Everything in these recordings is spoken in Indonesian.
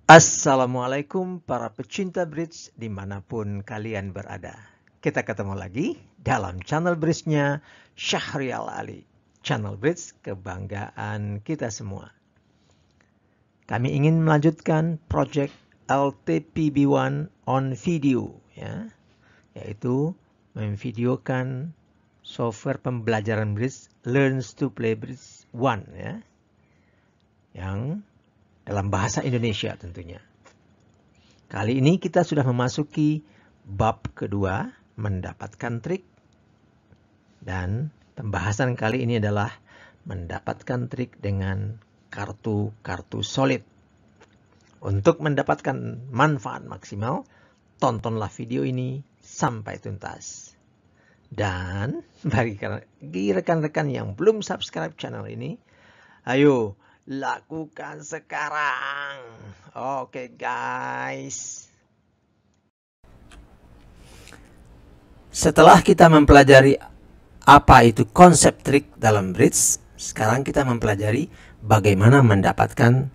Assalamualaikum para pecinta bridge dimanapun kalian berada. Kita ketemu lagi dalam channel bridge-nya Syahrial Ali. Channel bridge kebanggaan kita semua. Kami ingin melanjutkan project LTPB1 on video, ya, yaitu memvideokan software pembelajaran bridge Learns to Play Bridge 1, ya, yang dalam bahasa Indonesia tentunya. Kali ini kita sudah memasuki bab kedua, mendapatkan trik. Dan pembahasan kali ini adalah mendapatkan trik dengan kartu-kartu solid. Untuk mendapatkan manfaat maksimal, tontonlah video ini sampai tuntas. Dan bagi rekan-rekan yang belum subscribe channel ini, ayo lakukan sekarang. Oke guys. Setelah kita mempelajari apa itu konsep trik dalam bridge, sekarang kita mempelajari bagaimana mendapatkan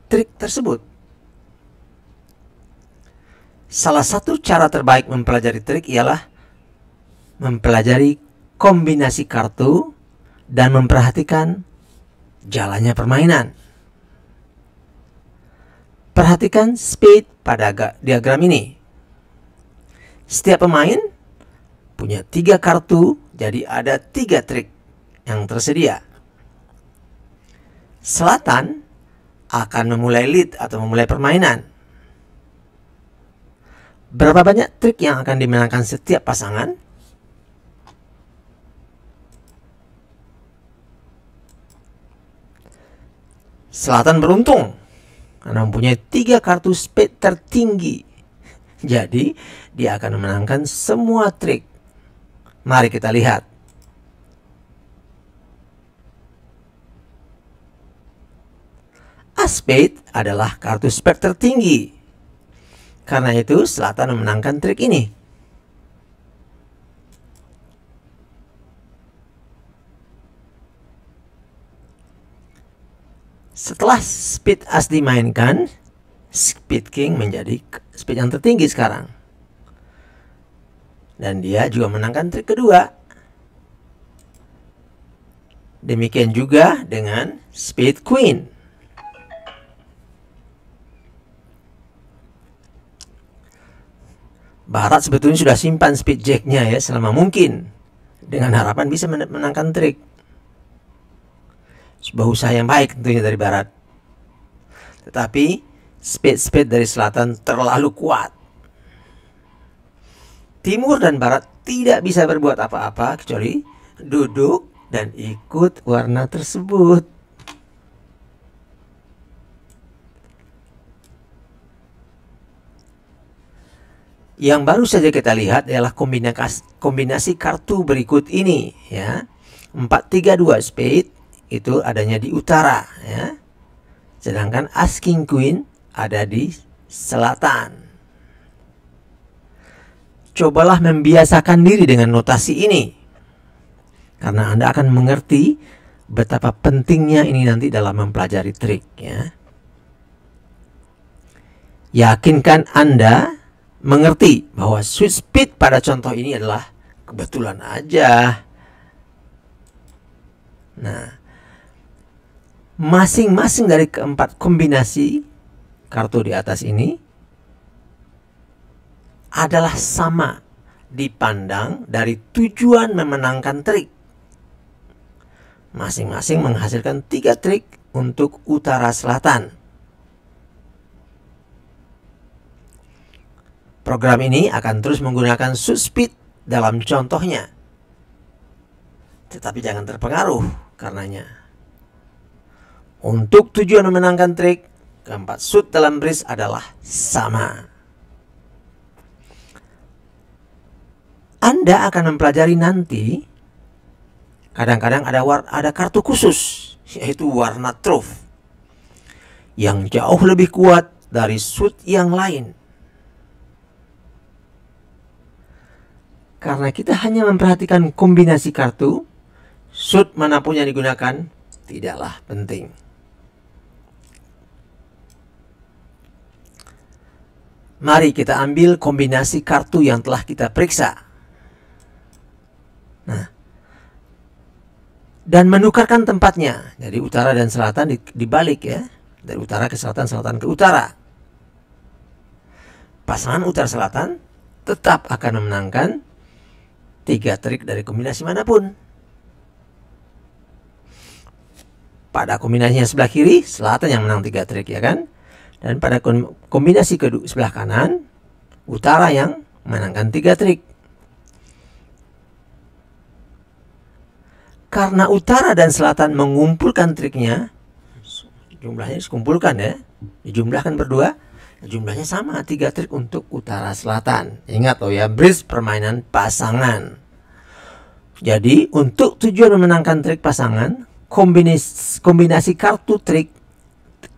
trik tersebut. Salah satu cara terbaik mempelajari trik ialah mempelajari kombinasi kartu dan memperhatikan jalannya permainan. Perhatikan speed pada diagram ini. Setiap pemain punya 3 kartu, jadi ada 3 trik yang tersedia. Selatan akan memulai lead atau memulai permainan. Berapa banyak trik yang akan dimenangkan setiap pasangan? Selatan beruntung karena mempunyai 3 kartu speed tertinggi. Jadi dia akan memenangkan semua trik. Mari kita lihat. As spade adalah kartu speed tertinggi. Karena itu selatan memenangkan trik ini. Setelah speed as dimainkan, speed king menjadi speed yang tertinggi sekarang. Dan dia juga menangkan trik kedua. Demikian juga dengan speed queen. Barat sebetulnya sudah simpan speed jacknya ya selama mungkin, dengan harapan bisa menangkan trik. Sebuah usaha yang baik tentunya dari barat. Tetapi speed dari selatan terlalu kuat. Timur dan barat tidak bisa berbuat apa-apa kecuali duduk dan ikut warna tersebut. Yang baru saja kita lihat adalah kombinasi kartu berikut ini, ya. 4-3-2 spade itu adanya di utara, ya. Sedangkan as king queen ada di selatan. Cobalah membiasakan diri dengan notasi ini, karena Anda akan mengerti betapa pentingnya ini nanti dalam mempelajari trik, ya. Yakinkan Anda mengerti bahwa switch speed pada contoh ini adalah kebetulan aja. Nah, masing-masing dari keempat kombinasi kartu di atas ini adalah sama dipandang dari tujuan memenangkan trik. Masing-masing menghasilkan 3 trik untuk utara selatan. Program ini akan terus menggunakan switch speed dalam contohnya. Tetapi jangan terpengaruh karenanya. Untuk tujuan memenangkan trik, keempat suit dalam bridge adalah sama. Anda akan mempelajari nanti, kadang-kadang ada kartu khusus, yaitu warna truth, yang jauh lebih kuat dari suit yang lain. Karena kita hanya memperhatikan kombinasi kartu, suit manapun yang digunakan tidaklah penting. Mari kita ambil kombinasi kartu yang telah kita periksa. Nah, dan menukarkan tempatnya. Jadi utara dan selatan dibalik ya. Dari utara ke selatan, selatan ke utara. Pasangan utara selatan tetap akan memenangkan 3 trik dari kombinasi manapun. Pada kombinasinya sebelah kiri, selatan yang menang 3 trik ya kan. Dan pada kombinasi kedua sebelah kanan, utara yang menangkan 3 trik. Karena utara dan selatan mengumpulkan triknya, jumlahnya dikumpulkan ya, dijumlahkan berdua, jumlahnya sama 3 trik untuk utara selatan. Ingat loh ya, bridge permainan pasangan. Jadi untuk tujuan memenangkan trik pasangan, kombinasi kartu trik,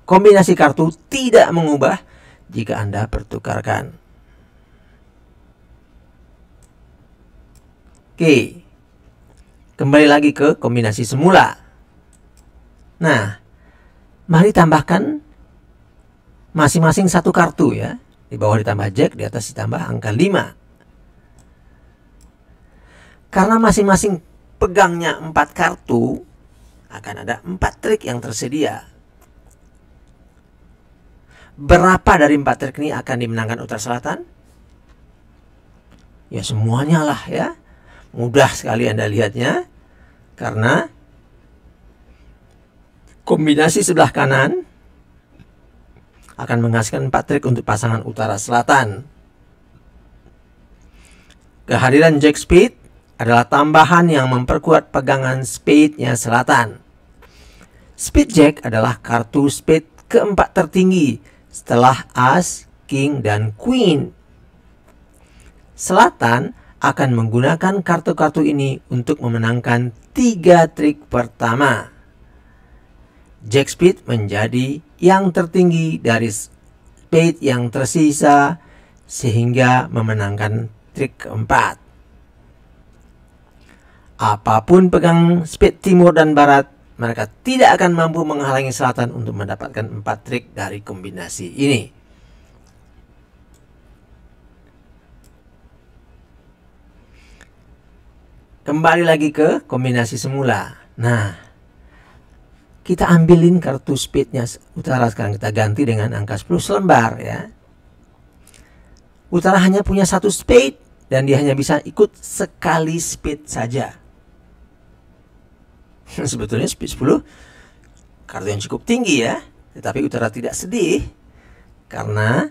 kombinasi kartu tidak mengubah jika Anda pertukarkan. Oke, kembali lagi ke kombinasi semula. Nah, mari tambahkan masing-masing 1 kartu ya. Di bawah ditambah jack, di atas ditambah angka 5. Karena masing-masing pegangnya 4 kartu, akan ada 4 trik yang tersedia. Berapa dari 4 trik ini akan dimenangkan utara selatan? Ya semuanya lah ya. Mudah sekali Anda lihatnya. Karena kombinasi sebelah kanan akan menghasilkan 4 trik untuk pasangan utara selatan. Kehadiran jack spade adalah tambahan yang memperkuat pegangan spade-nya selatan. Spade jack adalah kartu spade keempat tertinggi setelah as, king, dan queen. Selatan akan menggunakan kartu-kartu ini untuk memenangkan 3 trik pertama. Jack spade menjadi yang tertinggi dari spade yang tersisa sehingga memenangkan trik keempat. Apapun pegang spade timur dan barat, mereka tidak akan mampu menghalangi selatan untuk mendapatkan 4 trik dari kombinasi ini. Kembali lagi ke kombinasi semula. Nah, kita ambilin kartu spade-nya utara sekarang, kita ganti dengan angka 10 selembar ya. Utara hanya punya 1 spade dan dia hanya bisa ikut sekali spade saja. Sebetulnya spade 10 kartu yang cukup tinggi ya. Tetapi utara tidak sedih karena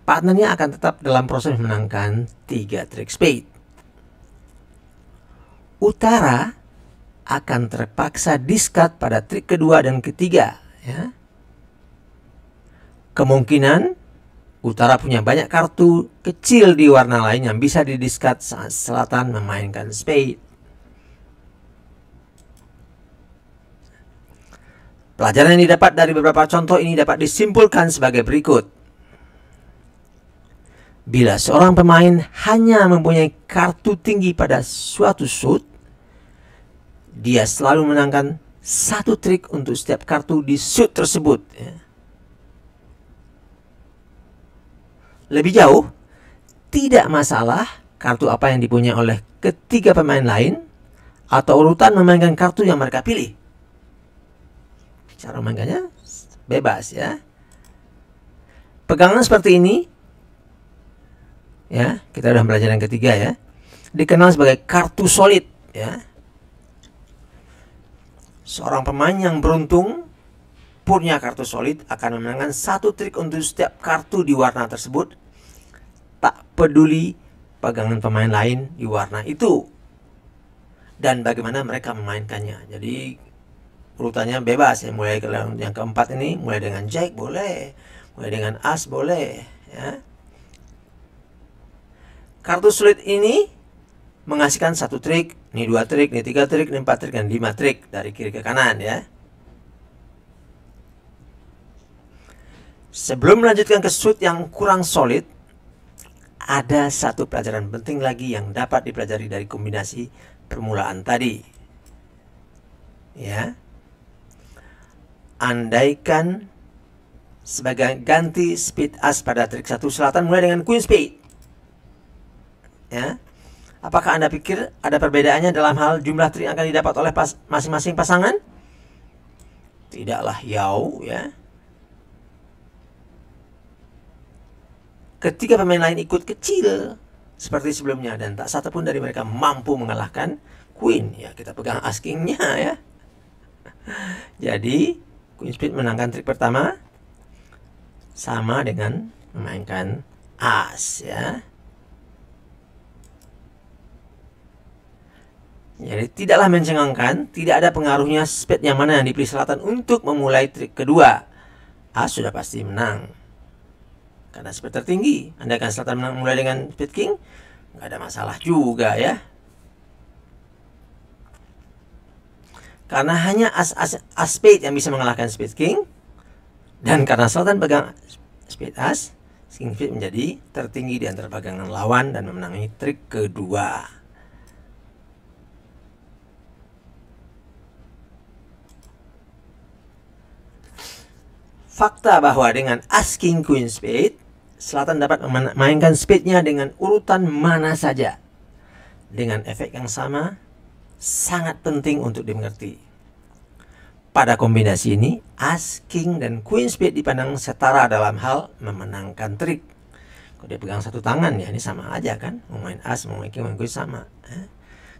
partnernya akan tetap dalam proses menangkan 3 trik spade. Utara akan terpaksa discard pada trik kedua dan ketiga ya. Kemungkinan utara punya banyak kartu kecil di warna lain yang bisa didiscard saat selatan memainkan spade. Pelajaran yang didapat dari beberapa contoh ini dapat disimpulkan sebagai berikut. Bila seorang pemain hanya mempunyai kartu tinggi pada suatu suit, dia selalu menangkan 1 trik untuk setiap kartu di suit tersebut. Lebih jauh, tidak masalah kartu apa yang dipunyai oleh ketiga pemain lain atau urutan memainkan kartu yang mereka pilih. Cara memainkannya bebas ya. Pegangan seperti ini ya, kita sudah belajar yang ketiga ya, dikenal sebagai kartu solid ya. Seorang pemain yang beruntung punya kartu solid akan memenangkan 1 trik untuk setiap kartu di warna tersebut, tak peduli pegangan pemain lain di warna itu dan bagaimana mereka memainkannya. Jadi urutannya bebas ya, mulai yang keempat ini, mulai dengan jack boleh, mulai dengan as boleh ya. Kartu sulit ini menghasilkan 1 trik, ini 2 trik, ini 3 trik, ini 4 trik, dan 5 trik dari kiri ke kanan ya. Sebelum melanjutkan ke suit yang kurang solid, ada 1 pelajaran penting lagi yang dapat dipelajari dari kombinasi permulaan tadi ya. Andaikan sebagai ganti speed as pada trik 1 selatan mulai dengan queen spade. Ya. Apakah Anda pikir ada perbedaannya dalam hal jumlah trik yang akan didapat oleh masing-masing pasangan? Tidaklah jauh, ya. Ketiga pemain lain ikut kecil seperti sebelumnya dan tak satu pun dari mereka mampu mengalahkan queen. Ya, kita pegang as kingnya, ya. Jadi queen spade menangkan trik pertama sama dengan memainkan as, ya. Jadi tidaklah mencengangkan, tidak ada pengaruhnya spade yang mana yang dipilih selatan untuk memulai trik kedua. As sudah pasti menang. Karena spade tertinggi, andaikan selatan menang mulai dengan spade king, nggak ada masalah juga, ya. Karena hanya as spade yang bisa mengalahkan spade king, dan karena selatan pegang spade as, king spade menjadi tertinggi di antara pegangan lawan dan memenangi trik kedua. Fakta bahwa dengan as king queen spade, selatan dapat memainkan spade-nya dengan urutan mana saja. Dengan efek yang sama, sangat penting untuk dimengerti. Pada kombinasi ini, as king dan queen spade dipandang setara dalam hal memenangkan trik. Kalau dia pegang satu tangan, ya ini sama aja kan. Mau main as, mau main king, mau main queen sama.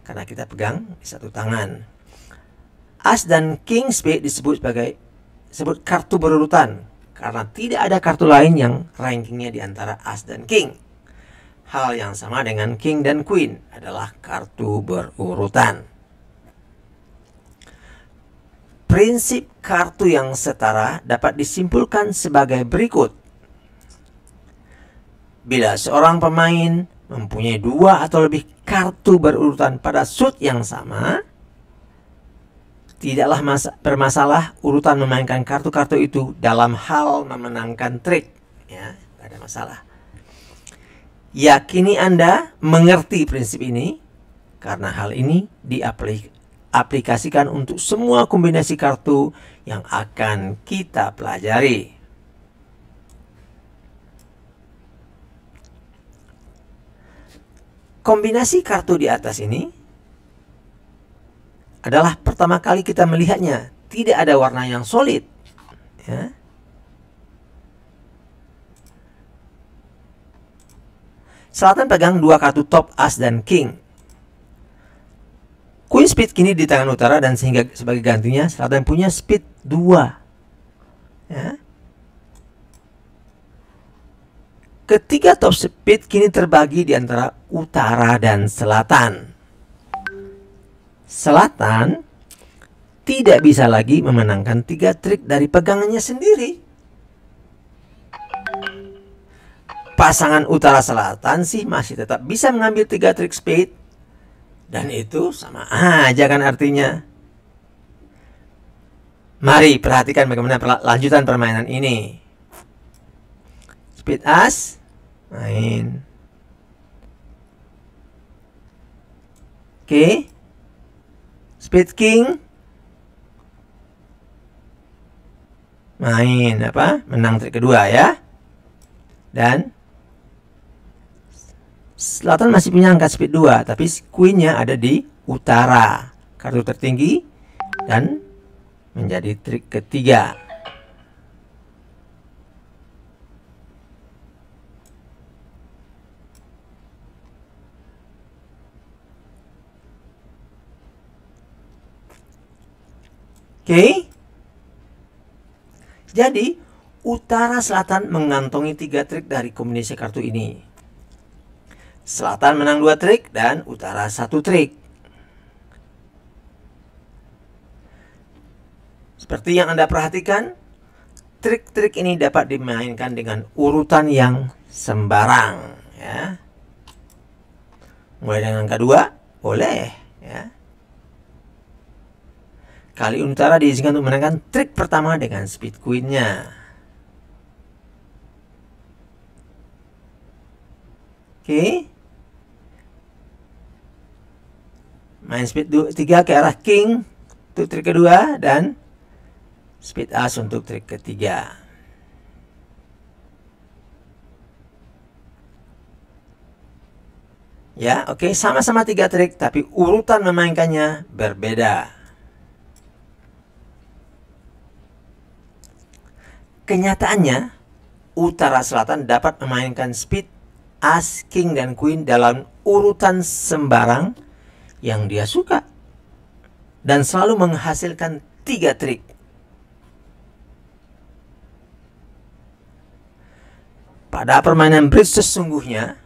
Karena kita pegang di satu tangan. As dan king spade disebut kartu berurutan karena tidak ada kartu lain yang rankingnya di antara as dan king. Hal yang sama dengan king dan queen adalah kartu berurutan. Prinsip kartu yang setara dapat disimpulkan sebagai berikut. Bila seorang pemain mempunyai 2 atau lebih kartu berurutan pada suit yang sama, tidaklah bermasalah urutan memainkan kartu-kartu itu dalam hal memenangkan trik. Ya, tidak ada masalah. Yakini Anda mengerti prinsip ini, karena hal ini diaplikasikan untuk semua kombinasi kartu yang akan kita pelajari. Kombinasi kartu di atas ini adalah pertama kali kita melihatnya. Tidak ada warna yang solid, ya. Selatan pegang 2 kartu top as dan king. Queen spade kini di tangan utara dan sehingga sebagai gantinya selatan punya spade 2, ya. Ketiga top spade kini terbagi di antara utara dan selatan. Selatan tidak bisa lagi memenangkan 3 trik dari pegangannya sendiri. Pasangan utara selatan sih masih tetap bisa mengambil 3 trik spade. Dan itu sama aja kan artinya. Mari perhatikan bagaimana lanjutan permainan ini. Spade as, main. Oke. Spade king, main apa? Menang trik kedua, ya. Dan selatan masih punya angka spade 2, tapi queen-nya ada di utara, kartu tertinggi, dan menjadi trik ketiga. Oke. Jadi, utara selatan mengantongi 3 trik dari kombinasi kartu ini. Selatan menang 2 trik dan utara 1 trik. Seperti yang Anda perhatikan, trik-trik ini dapat dimainkan dengan urutan yang sembarang, ya. Mulai dengan angka 2, boleh, ya. Kali utara diizinkan untuk menangkan trik pertama dengan spade queen-nya. Oke. Main spade 3 ke arah king untuk trik kedua dan spade as untuk trik ketiga. Ya, oke, sama-sama 3 trik, tapi urutan memainkannya berbeda. Kenyataannya, utara selatan dapat memainkan speed, as, king, dan queen dalam urutan sembarang yang dia suka. Dan selalu menghasilkan 3 trik. Pada permainan bridge sesungguhnya,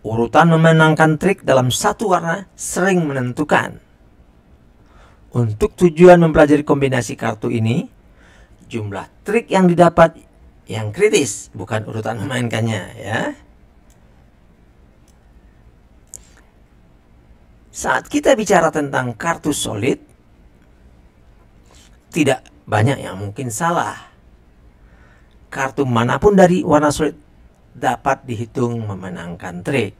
urutan memenangkan trik dalam satu warna sering menentukan. Untuk tujuan mempelajari kombinasi kartu ini, jumlah trik yang didapat yang kritis, bukan urutan memainkannya, ya. Saat kita bicara tentang kartu solid, tidak banyak yang mungkin salah. Kartu manapun dari warna solid dapat dihitung memenangkan trik.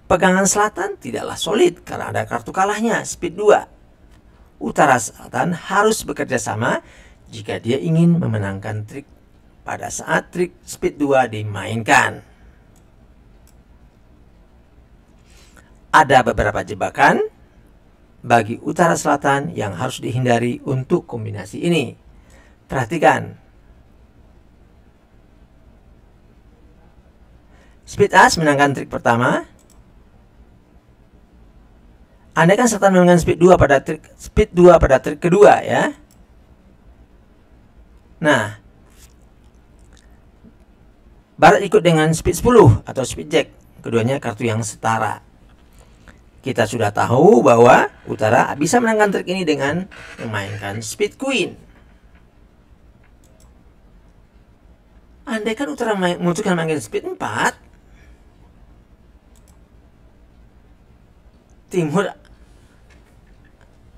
Pegangan selatan tidaklah solid karena ada kartu kalahnya, speed 2. Utara selatan harus bekerja sama jika dia ingin memenangkan trik pada saat trik speed 2 dimainkan. Ada beberapa jebakan bagi utara selatan yang harus dihindari untuk kombinasi ini. Perhatikan. Speed as menangkan trik pertama. Andaikan selatan menangkan speed 2 pada trik kedua, ya. Nah, barat ikut dengan speed 10 atau speed jack. Keduanya kartu yang setara. Kita sudah tahu bahwa utara bisa menangkan trik ini dengan memainkan speed queen. Andaikan utara memutuskan memainkan speed 4, timur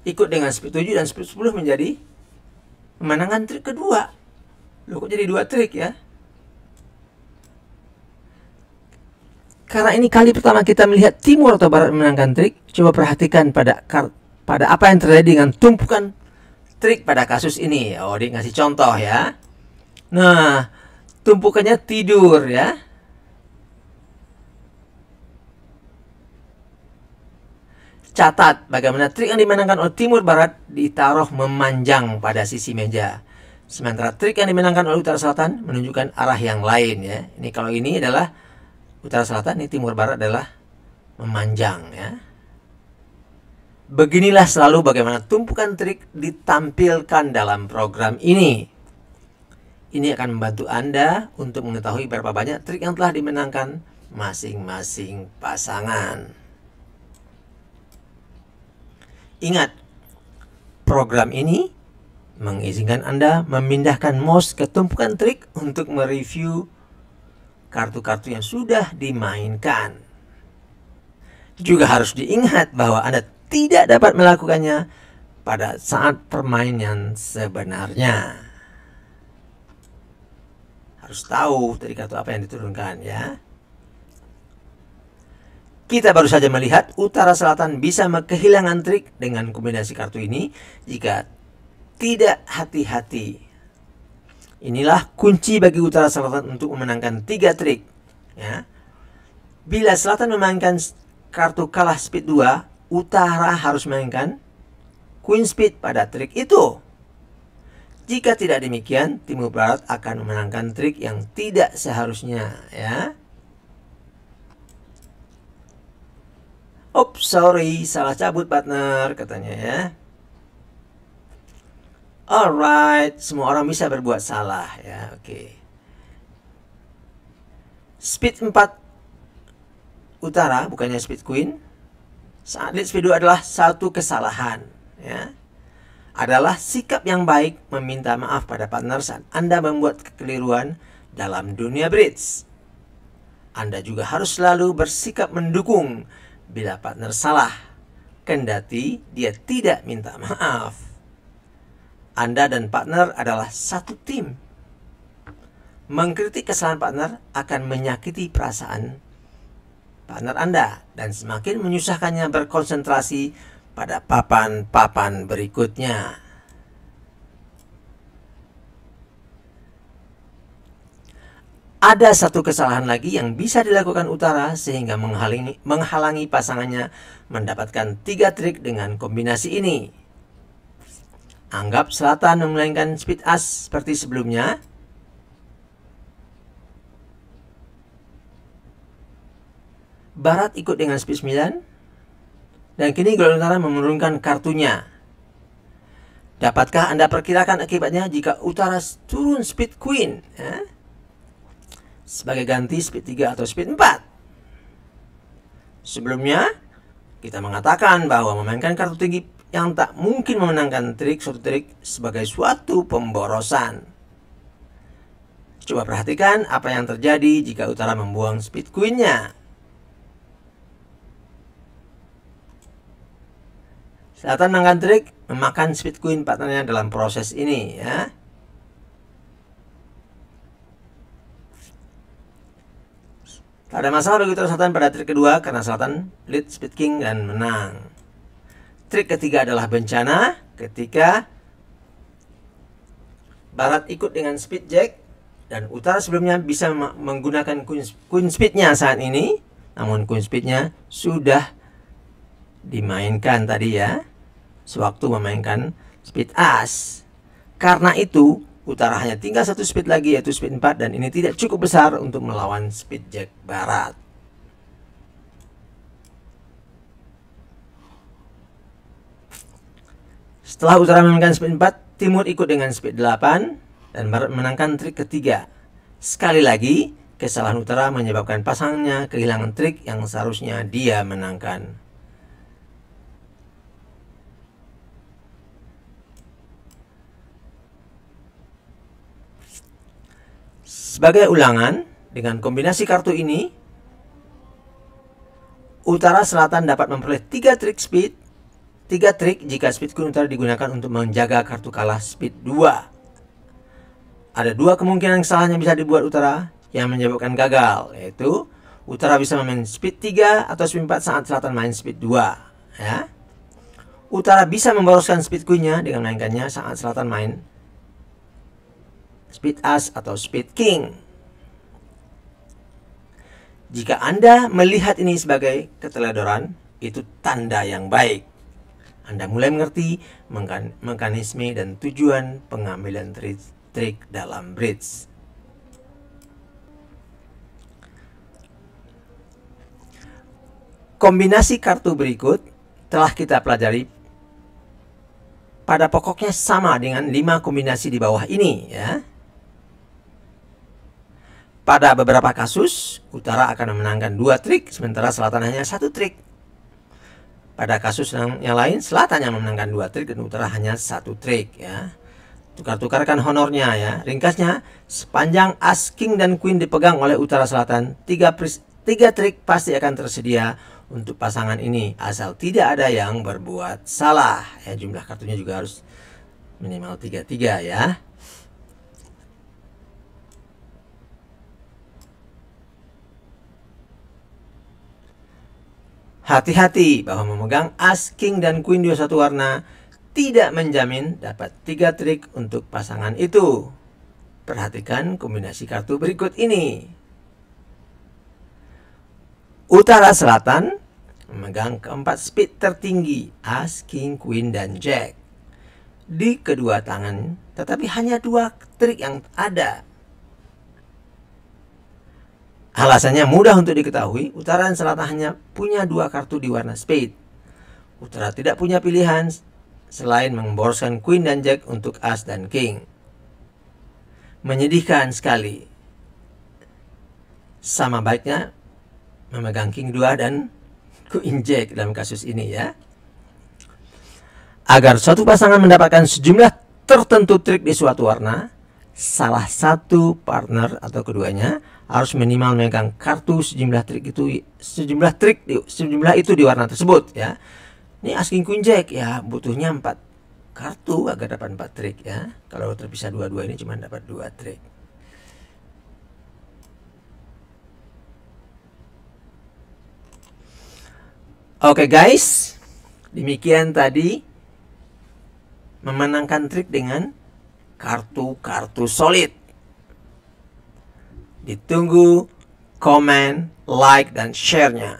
ikut dengan speed 7 dan speed 10 menjadi memenangkan trik kedua. Loh, kok jadi 2 trik, ya? Karena ini kali pertama kita melihat timur atau barat memenangkan trik, coba perhatikan pada apa yang terjadi dengan tumpukan trik pada kasus ini. Oh, dia ngasih contoh, ya. Nah, tumpukannya tidur, ya. Catat bagaimana trik yang dimenangkan oleh timur barat ditaruh memanjang pada sisi meja. Sementara trik yang dimenangkan oleh utara selatan menunjukkan arah yang lain, ya. Ini kalau ini adalah utara selatan, ini timur barat adalah memanjang, ya. Beginilah selalu bagaimana tumpukan trik ditampilkan dalam program ini. Ini akan membantu Anda untuk mengetahui berapa banyak trik yang telah dimenangkan masing-masing pasangan. Ingat, program ini mengizinkan Anda memindahkan mouse ke tumpukan trik untuk mereview kartu-kartu yang sudah dimainkan. Juga harus diingat bahwa Anda tidak dapat melakukannya pada saat permainan sebenarnya. Harus tahu dari kartu apa yang diturunkan, ya. Kita baru saja melihat utara selatan bisa kehilangan trik dengan kombinasi kartu ini jika tidak hati-hati. Inilah kunci bagi utara selatan untuk memenangkan 3 trik, ya. Bila selatan memainkan kartu kalah speed 2, utara harus memainkan queen speed pada trik itu. Jika tidak demikian, timur barat akan memenangkan trik yang tidak seharusnya, ya. Oops, sorry, salah cabut partner, katanya, ya. Alright, semua orang bisa berbuat salah, ya. Oke. Speed 4 utara, bukannya speed queen. Saat lead speed 2 adalah satu kesalahan, ya. Adalah sikap yang baik meminta maaf pada partner saat Anda membuat kekeliruan dalam dunia bridge. Anda juga harus selalu bersikap mendukung bila partner salah, kendati dia tidak minta maaf. Anda dan partner adalah satu tim. Mengkritik kesalahan partner akan menyakiti perasaan partner Anda dan semakin menyusahkannya berkonsentrasi pada papan-papan berikutnya. Ada satu kesalahan lagi yang bisa dilakukan utara sehingga menghalangi pasangannya mendapatkan 3 trik dengan kombinasi ini. Anggap selatan memainkan speed as seperti sebelumnya. Barat ikut dengan speed 9. Dan kini golongan utara menurunkan kartunya. Dapatkah Anda perkirakan akibatnya jika utara turun speed queen? Sebagai ganti speed 3 atau speed 4. Sebelumnya, kita mengatakan bahwa memainkan kartu tinggi yang tak mungkin memenangkan suatu trik sebagai suatu pemborosan. Coba perhatikan apa yang terjadi jika utara membuang speed queen-nya. Selatan memainkan trik memakan speed queen partnernya dalam proses ini, ya. Tak ada masalah bagi utara selatan pada trik kedua karena selatan lead speed king dan menang. Trik ketiga adalah bencana ketika barat ikut dengan speed jack dan utara sebelumnya bisa menggunakan queen speednya saat ini, namun queen speednya sudah dimainkan tadi, ya, sewaktu memainkan speed as. Karena itu utara hanya tinggal satu speed lagi, yaitu speed 4, dan ini tidak cukup besar untuk melawan speed jack barat. Setelah utara memainkan speed 4, timur ikut dengan speed 8 dan barat menangkan trik ketiga. Sekali lagi, kesalahan utara menyebabkan pasangannya kehilangan trik yang seharusnya dia menangkan. Sebagai ulangan, dengan kombinasi kartu ini, utara selatan dapat memperoleh 3 trik speed, 3 trik jika speed queen utara digunakan untuk menjaga kartu kalah speed 2. Ada 2 kemungkinan kesalahan yang bisa dibuat utara yang menyebabkan gagal, yaitu utara bisa memain speed 3 atau speed 4 saat selatan main speed 2. Ya. Utara bisa memboroskan speed queen-nya dengan memainkannya saat selatan main speed as atau speed king. Jika Anda melihat ini sebagai keteledoran, itu tanda yang baik. Anda mulai mengerti mekanisme dan tujuan pengambilan trik dalam bridge. Kombinasi kartu berikut telah kita pelajari pada pokoknya sama dengan 5 kombinasi di bawah ini, ya. Pada beberapa kasus, utara akan memenangkan 2 trik, sementara selatan hanya 1 trik. Pada kasus yang lain, selatan yang memenangkan 2 trik dan utara hanya 1 trik, ya. Tukar-tukarkan honornya, ya. Ringkasnya, sepanjang as, king, dan queen dipegang oleh utara selatan, 3 trik pasti akan tersedia untuk pasangan ini, asal tidak ada yang berbuat salah. Ya, jumlah kartunya juga harus minimal 3, ya. Hati-hati bahwa memegang as, king, dan queen di satu warna tidak menjamin dapat 3 trik untuk pasangan itu. Perhatikan kombinasi kartu berikut ini. Utara selatan memegang keempat speed tertinggi, as, king, queen, dan jack di kedua tangan, tetapi hanya 2 trik yang ada. Alasannya mudah untuk diketahui, utara dan selatan hanya punya 2 kartu di warna spade. Utara tidak punya pilihan selain memboroskan queen dan jack untuk as dan king. Menyedihkan sekali. Sama baiknya memegang king 2 dan queen jack dalam kasus ini, ya. Agar suatu pasangan mendapatkan sejumlah tertentu trik di suatu warna, salah satu partner atau keduanya harus minimal memegang kartu sejumlah trik itu di warna tersebut, ya. Ini as, king, queen, jack, ya, butuhnya 4 kartu agar dapat 4 trik, ya. Kalau terpisah 2-2 ini cuma dapat 2 trik. Oke, guys, demikian tadi memenangkan trik dengan kartu-kartu solid. Ditunggu komen, like, dan share-nya.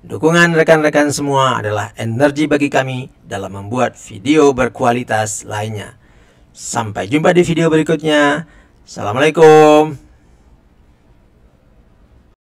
Dukungan rekan-rekan semua adalah energi bagi kami dalam membuat video berkualitas lainnya. Sampai jumpa di video berikutnya. Assalamualaikum.